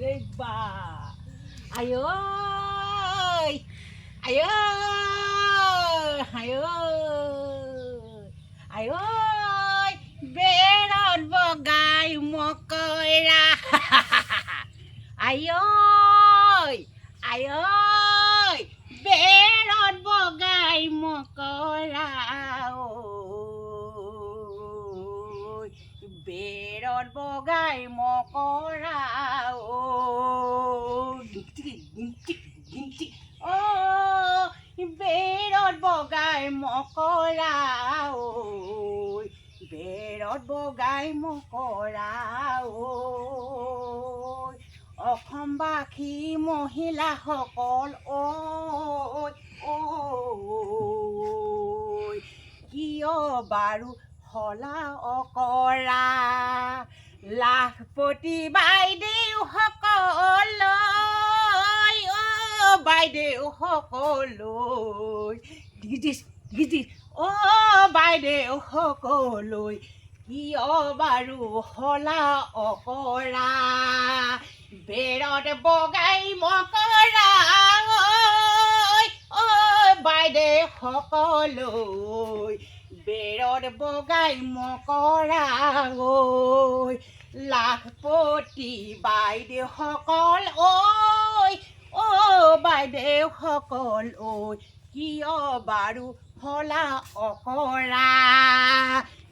ৰে বা আয় আয় আয় আয় বেৰত বগাই মকৰা আয় আয় বেৰত বগাই মকৰা বেৰত বগাই মকৰা বেৰত বগাই মকৰা বেৰত বগাই মকৰা অসমবাসী মহিলাসকল কিয় বাৰু হলা অকৰা লাখপতি বাইদেউসকল বাইদেউসকল বাইদেউসকল কিয় বাৰু হলা অকৰা বেৰত বগাই মকৰা বাইদেউসকল বেৰত বগাই মকৰা লাখপতি বাইদেউসকল বাইদেউসকল কিয় বাৰু হলা অকৰা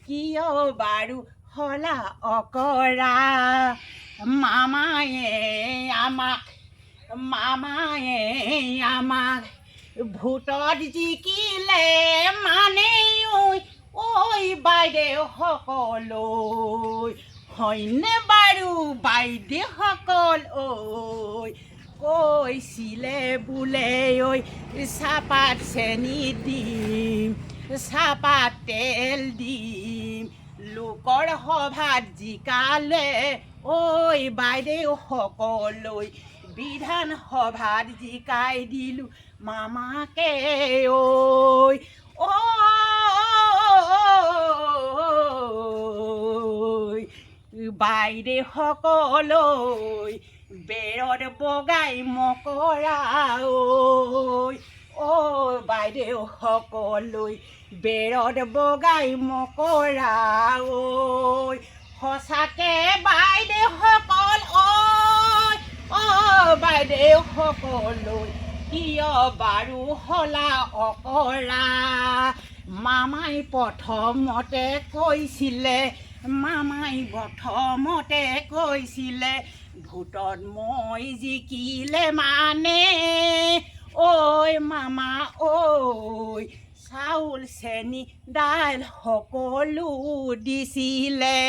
কিয় বাৰু হলা অকৰা মামায়ে আমাক ভোটত জিকিলে মানে বাইদেউসকল হয়নে বাৰু বাইদেউসকল কৈছিলে বোলে চাহপাত চেনি দিম চাহপাত তেল দিম লোকৰ সভাত জিকালে বাইদেউসকল বিধান সভাত জিকাই দিলো মামাকে বাইদেউসকল বেৰত বগাই মকৰা বাইদেউসকল বেৰত বগাই মকৰা সঁচাকে বাইদেউসকল বাইদেউসকল কিয় বাৰু হলা অকৰা মামাই প্ৰথমতে কৈছিলে ভোটত মই জিকিলে মানে মামা চাউল চেনি দাইল সকলো দিছিলে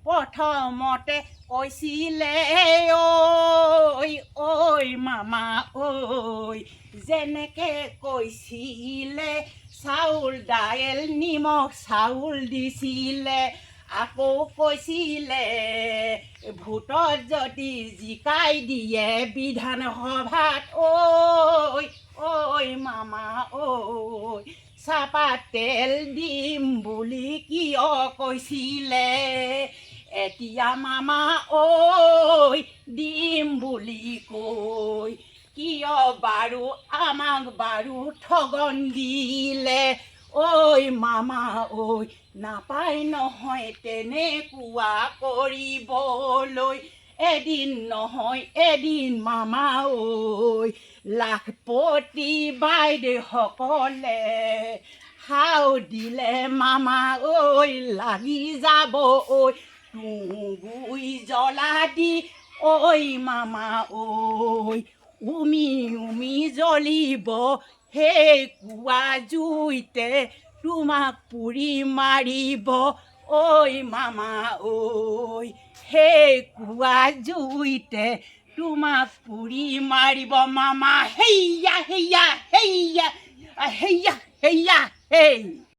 প্ৰথমতে কৈছিলে মামা যেনেকে কৈছিলে চাউল দাইল নিমখ চাউল দিছিলে আকৌ কৈছিলে ভোটত যদি জিকাই দিয়ে বিধান সভাত মামা চাহপাত তেল দিম বুলি কিয় কৈছিলে এতিয়া মামা দিম বুলি কৈ কিয় বাৰু আমাক বাৰু ঠগন দিলে মামা নাপায় নহয় তেনেকুৱা কৰিবলৈ এদিন নহয় এদিন মামা লাখপতি বাইদেউসকলে হাও দিলে মামা লাগি যাব তুঁহগুৰি জ্বলা দি মামা উমি জ্বলিব সেই কুঁৱা জুইতে তোমাক পুৰি মাৰিব মামা সেই কুঁৱা জুইতে তোমাক পুৰি মাৰিব মামা হেইয়া হেইয়া হেইয়া হেইয়া হেইয়া হেই